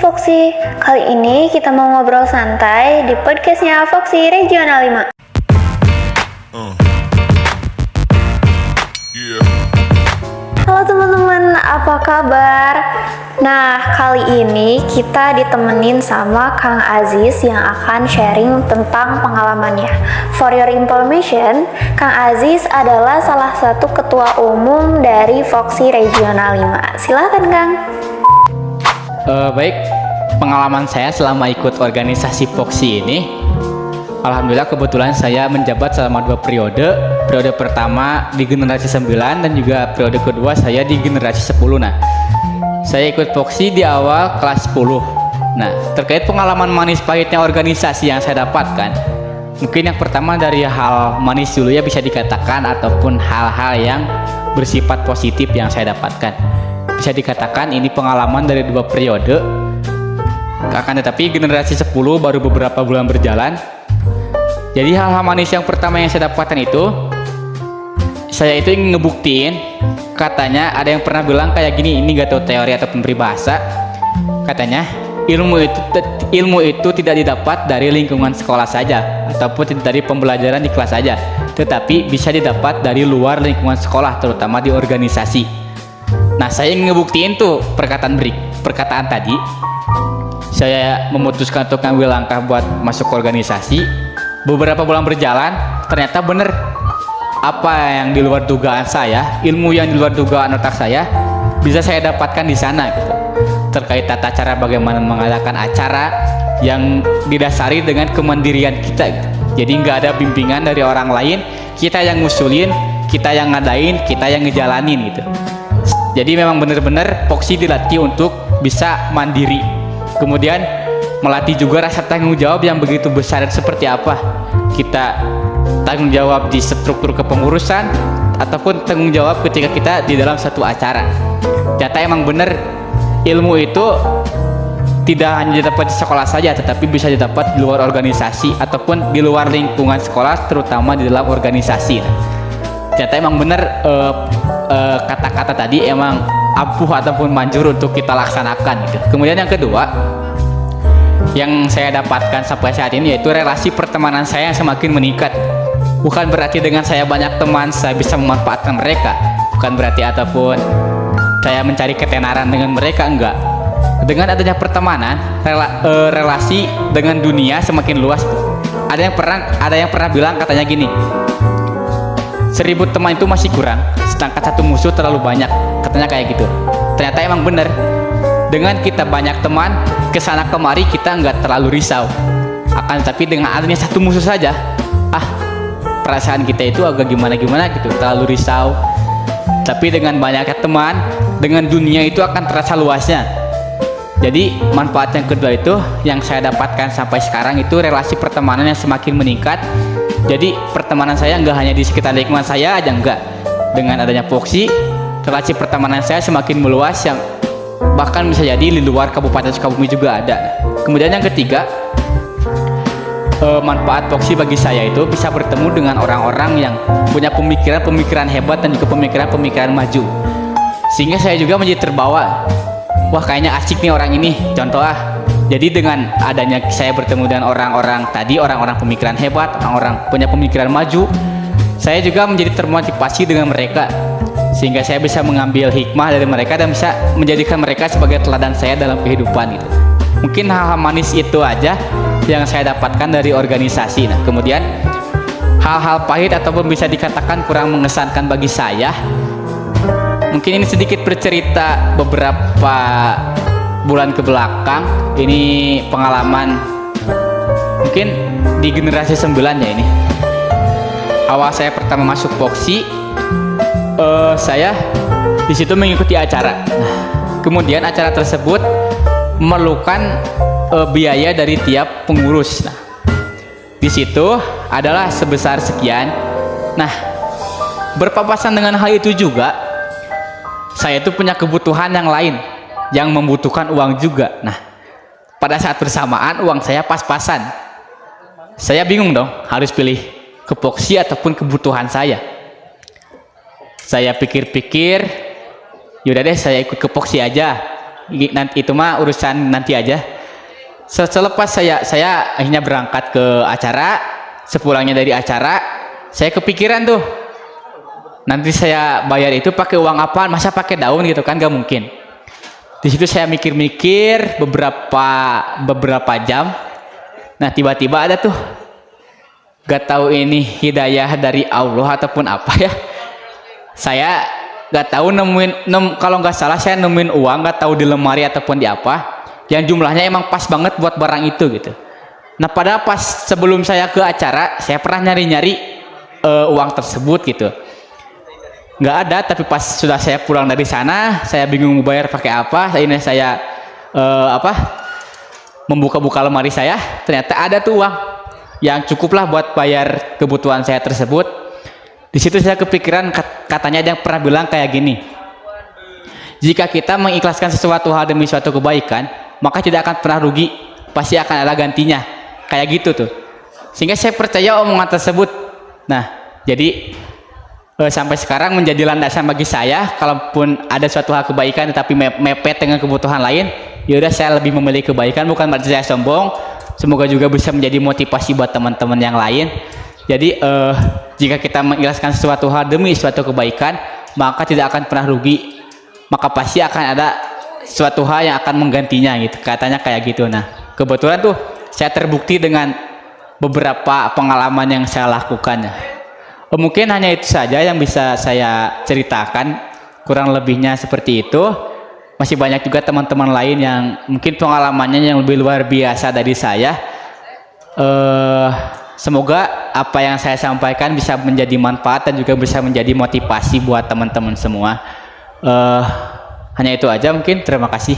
Foxy. Kali ini kita mau ngobrol santai di podcastnya Foxy Regional 5. Halo teman-teman, apa kabar? Nah, kali ini kita ditemenin sama Kang Aziz yang akan sharing tentang pengalamannya. For your information, Kang Aziz adalah salah satu ketua umum dari Foxy Regional 5. Silakan Kang. Baik, pengalaman saya selama ikut organisasi Foxy ini, alhamdulillah kebetulan saya menjabat selama 2 periode. Periode pertama di generasi 9 dan juga periode kedua saya di generasi 10. Nah, saya ikut Foxy di awal kelas 10. Nah, terkait pengalaman manis pahitnya organisasi yang saya dapatkan, mungkin yang pertama dari hal manis dulu ya bisa dikatakan, ataupun hal-hal yang bersifat positif yang saya dapatkan. Bisa dikatakan ini pengalaman dari 2 periode. Akan tetapi generasi 10 baru beberapa bulan berjalan. Jadi hal-hal manis yang pertama yang saya dapatkan itu, saya itu ingin ngebuktiin, katanya ada yang pernah bilang kayak gini, ini gak tahu teori ataupun peribahasa, katanya ilmu itu tidak didapat dari lingkungan sekolah saja ataupun dari pembelajaran di kelas saja, tetapi bisa didapat dari luar lingkungan sekolah, terutama di organisasi. Nah, saya ingin ngebuktiin tuh perkataan tadi. Saya memutuskan untuk ngambil langkah buat masuk ke organisasi. Beberapa bulan berjalan, ternyata bener apa yang di luar dugaan saya, ilmu yang di luar dugaan otak saya bisa saya dapatkan di sana gitu. Terkait tata cara bagaimana mengadakan acara yang didasari dengan kemandirian kita gitu. Jadi nggak ada bimbingan dari orang lain, kita yang ngusulin, kita yang ngadain, kita yang ngejalanin gitu. Jadi memang benar-benar Foxy dilatih untuk bisa mandiri. Kemudian melatih juga rasa tanggung jawab yang begitu besar. Seperti apa kita tanggung jawab di struktur kepengurusan ataupun tanggung jawab ketika kita di dalam satu acara. Ternyata emang benar ilmu itu tidak hanya didapat di sekolah saja, tetapi bisa didapat di luar organisasi ataupun di luar lingkungan sekolah, terutama di dalam organisasi. Ternyata emang benar kata-kata tadi emang ampuh ataupun manjur untuk kita laksanakan gitu. Kemudian yang kedua yang saya dapatkan sampai saat ini yaitu relasi pertemanan saya yang semakin meningkat. Bukan berarti dengan saya banyak teman saya bisa memanfaatkan mereka, bukan berarti ataupun saya mencari ketenaran dengan mereka, enggak. Dengan adanya pertemanan, relasi dengan dunia semakin luas. Ada yang pernah bilang katanya gini, 1000 teman itu masih kurang, sedangkan 1 musuh terlalu banyak, katanya kayak gitu. Ternyata emang bener, dengan kita banyak teman kesana kemari kita nggak terlalu risau. Akan tetapi dengan adanya 1 musuh saja, perasaan kita itu agak gimana-gimana gitu, terlalu risau. Tapi dengan banyaknya teman, dengan dunia itu akan terasa luasnya. Jadi manfaat yang kedua itu yang saya dapatkan sampai sekarang itu relasi pertemanan yang semakin meningkat. Jadi pertemanan saya nggak hanya di sekitar lingkungan saya aja, enggak. Dengan adanya Foxy, relasi pertemanan saya semakin meluas, yang bahkan bisa jadi di luar Kabupaten Sukabumi juga ada. Kemudian yang ketiga, manfaat Foxy bagi saya itu bisa bertemu dengan orang-orang yang punya pemikiran hebat dan juga pemikiran maju, sehingga saya juga menjadi terbawa, wah kayaknya asik nih orang ini, contoh Jadi dengan adanya saya bertemu dengan orang-orang pemikiran hebat, orang-orang punya pemikiran maju, saya juga menjadi termotivasi dengan mereka, sehingga saya bisa mengambil hikmah dari mereka dan bisa menjadikan mereka sebagai teladan saya dalam kehidupan gitu. Mungkin hal-hal manis itu aja yang saya dapatkan dari organisasi. Nah, kemudian hal-hal pahit ataupun bisa dikatakan kurang mengesankan bagi saya, mungkin ini sedikit bercerita beberapa bulan ke belakang. Ini pengalaman mungkin di generasi 9 ya ini. Awal saya pertama masuk Foxy, saya di situ mengikuti acara. Kemudian acara tersebut memerlukan biaya dari tiap pengurus. Nah, di situ adalah sebesar sekian. Nah, berpapasan dengan hal itu juga, saya itu punya kebutuhan yang lain yang membutuhkan uang juga. Nah, pada saat bersamaan uang saya pas-pasan. Saya bingung dong harus pilih ke Foxy ataupun kebutuhan saya. Saya pikir-pikir, yaudah deh saya ikut ke Foxy aja. Nanti itu mah urusan nanti aja. Selepas saya akhirnya berangkat ke acara, sepulangnya dari acara, saya kepikiran tuh, nanti saya bayar itu pakai uang apa? Masa pakai daun gitu kan? Gak mungkin. Di situ saya mikir-mikir beberapa jam. Nah tiba-tiba ada tuh, gak tahu ini hidayah dari Allah ataupun apa ya. Saya gak tahu kalau nggak salah saya nemuin uang, gak tahu di lemari ataupun di apa, yang jumlahnya emang pas banget buat barang itu gitu. Nah padahal pas sebelum saya ke acara, saya pernah nyari-nyari uang tersebut gitu, nggak ada. Tapi pas sudah saya pulang dari sana, saya bingung mau bayar pakai apa. Ini saya membuka-buka lemari saya, ternyata ada tuh uang yang cukuplah buat bayar kebutuhan saya tersebut. Di situ saya kepikiran, katanya ada yang pernah bilang kayak gini, jika kita mengikhlaskan sesuatu hal demi suatu kebaikan, maka tidak akan pernah rugi, pasti akan ada gantinya, kayak gitu tuh. Sehingga saya percaya omongan tersebut. Nah jadi sampai sekarang menjadi landasan bagi saya, kalaupun ada suatu hal kebaikan tetapi mepet dengan kebutuhan lain, ya udah saya lebih memilih kebaikan, bukan berarti saya sombong. Semoga juga bisa menjadi motivasi buat teman-teman yang lain. Jadi jika kita mengikhlaskan sesuatu hal demi suatu kebaikan, maka tidak akan pernah rugi, maka pasti akan ada suatu hal yang akan menggantinya gitu, katanya kayak gitu. Nah kebetulan tuh saya terbukti dengan beberapa pengalaman yang saya lakukan. Mungkin hanya itu saja yang bisa saya ceritakan, kurang lebihnya seperti itu. Masih banyak juga teman-teman lain yang mungkin pengalamannya yang lebih luar biasa dari saya. Semoga apa yang saya sampaikan bisa menjadi manfaat dan juga bisa menjadi motivasi buat teman-teman semua. Hanya itu aja mungkin, terima kasih.